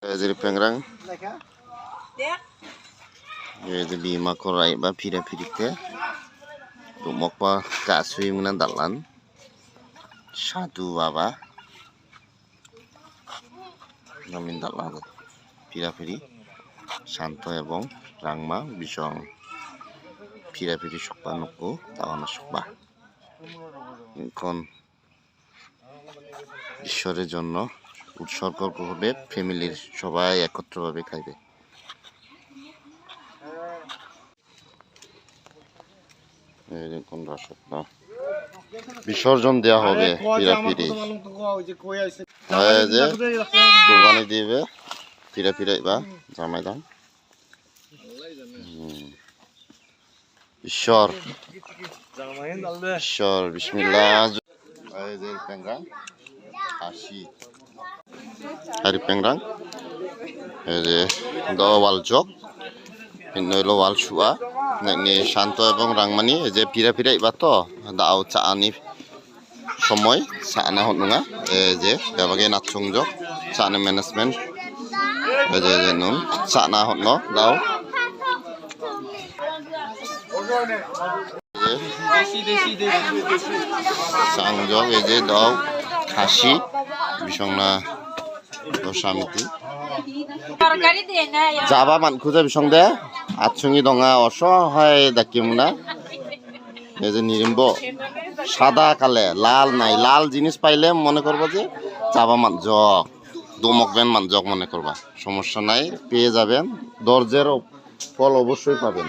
Jadi pengrang, jadi bima korai ba pira pirite, rumok ba kasui munan dalan, satu baba, namin dalan, pira piri, santo ebong rangma bisong, pira piri sokba noko, tawana sokba, kon ঈশ্বরের জন্য উৎসর্গ করে ফ্যামিলির সবাই একত্রভাবে খাইবে। কোন রসক না বিসর্জন দেওয়া হবে পিরাপিরি, যে কুরবানি দিবে পিরাপিরাই বা জামাই দাম ঈশ্বর ঈশ্বর বিসমিল্লাহ। Asi hari pengrang ini do wal jok ini lo wal shua ini santo ebong rangmani je pira pira ibato dao chaani somoy saana hotnunga je babage natsung jok saana management je nun saana hotno dao sangjok je dao খাসি বিসংনা দশামিতি যাবা মানখুজা বিসং দে আতসুঙি দঙা অসহায় দাকিমুনা এই যে নিরিম্ব সাদা কালে লাল নাই, লাল জিনিস পাইলে মনে করবো যে যাবা মানজক দমকবেন মানজক মনে করবা, সমস্যা নাই, পেয়ে যাবেন, দরজের ফল অবশ্যই পাবেন।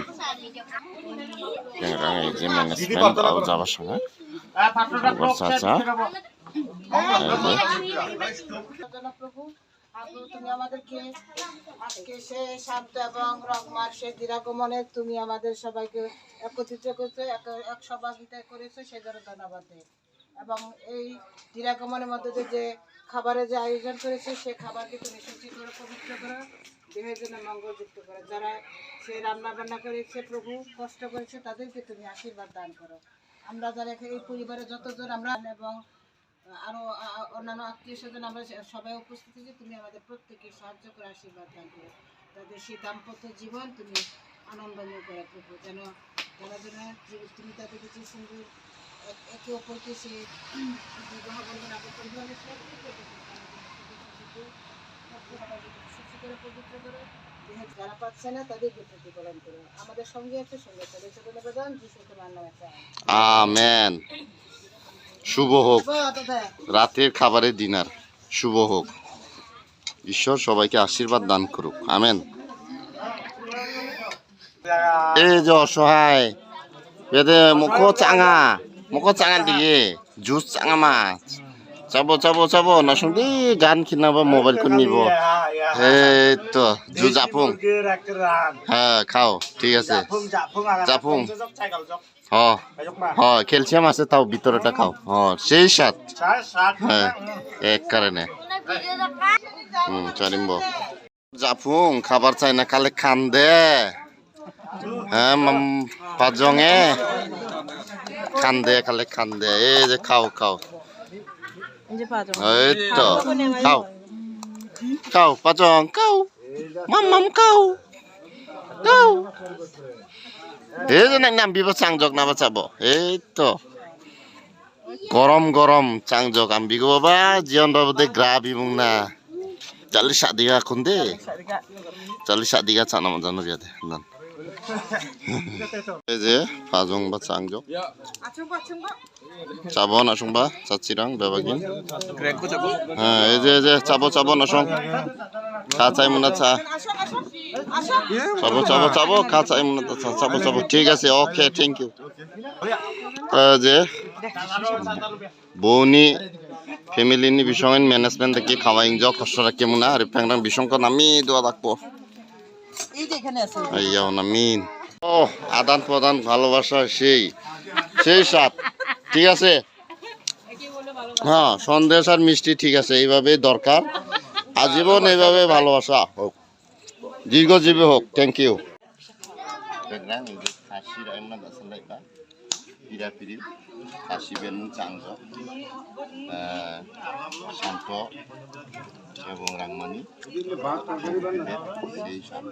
এই যে ম্যানেজমেন্ট যাবার সঙ্গে চাচা তুমি আমাদেরকে আজকে সে শান্ত এবং রকমার সে দিরাগমনে তুমি আমাদের সবাইকে একত্রিত করছো, এক সহযোগিতা করেছো, সেই জন্য ধন্যবাদ। এবং এই দিরাগমনের মধ্যে যে খাবারের যে আয়োজন করেছে সে খাবারকে তুমি শুচি করে পবিত্র করো, দেহের জন্য মঙ্গলযুক্ত করো। যারা সে রান্না বান্না করেছে প্রভু কষ্ট করেছে তাদেরকে তুমি আশীর্বাদ দান করো। আমরা যারা এই পরিবারে যতজন আমরা এবং আরো অন্যান্য আত্মীয় স্বজন আমরা সবাই উপস্থিত হয়েছি, তুমি আমাদের প্রত্যেকে সাহায্য করে আশীর্বাদ দান করো। তাদের সেই দাম্পত্য জীবন তুমি আনন্দময় করে প্রভু, যেন তারা যেন তুমি তাদেরকে যে সুন্দর একে অপরকে সে বিবাহ বন্ধন আবদ্ধন পবিত্র করো, যারা পাচ্ছে না তাদেরকে প্রতিফলন করো। আমাদের সঙ্গে আছে সঙ্গে তাদের ছোট নিবেদন যিশু তোমার নামে আছে, আমেন। শুভ হোক রাতের খাবারের ডিনার, শুভ হোক, ঈশ্বর সবাইকে আশীর্বাদ দান করুক, আমেন। এই যে অসহায় বেদে মুখ চাঙা দিয়ে জুস চাঙা মাছ চাবো চাবো চাবো না শুনতে গান কিনাবো মোবাইল করে নিব, এই তো জুস জাফুং, হ্যাঁ খাও, ঠিক আছে জাফুং, ক্যালসিয়াম আছে তাও ভিতরেটা খাও, সেই স্বাদ, হ্যাঁ এক কারণে চারিম্ব জাফুং খাবার চাই না কালে খান দে, হ্যাঁ পাজঙে খান দে কালে খান দে, এই যে খাও খাও, এই তো খাও খাও পাজং খাও মাম খাও খাও, এই যে নাম বিবা চাংজক নাবা চাবো, এই তো গরম গরম চাংজক আমি বিগো বাবা জিয়ন বাবু দে গ্রা বিমুং না চালি সাদিগা এখন দে চালি সাদিগা চানা মজানো বিয়া দে নান এই যে পাজং বা চাংজক চাবো নাসং বা চাচিরাং বেবাগিন, হ্যাঁ এই যে চাবো চাবো নাসং খা চাই মনে চা চাবো চাবো চাবো খা চাই মনে চাবো চাবো, ঠিক আছে ওকে থ্যাংক ইউ। যে বৌনি ফ্যামিলিনি বিসংন ম্যানেজমেন্ট দেখি খাওয়াইং যাও কষ্ট রাখি মনে আর ফ্যাংরাং বিসংক নামি দোয়া রাখবো আইয়াও নামিন, ও আদান প্রদান ভালোবাসা সেই সেই সাথ, ঠিক আছে, হ্যাঁ সন্দেশ আর মিষ্টি, ঠিক আছে, এইভাবে দরকার, আজীবন এইভাবে ভালোবাসা হোক, দীর্ঘজীবী হোক, থ্যাংক ইউ। পিরাপিরি কাশিবেন চাংজ শান্ত এবং রাংমানি এই সব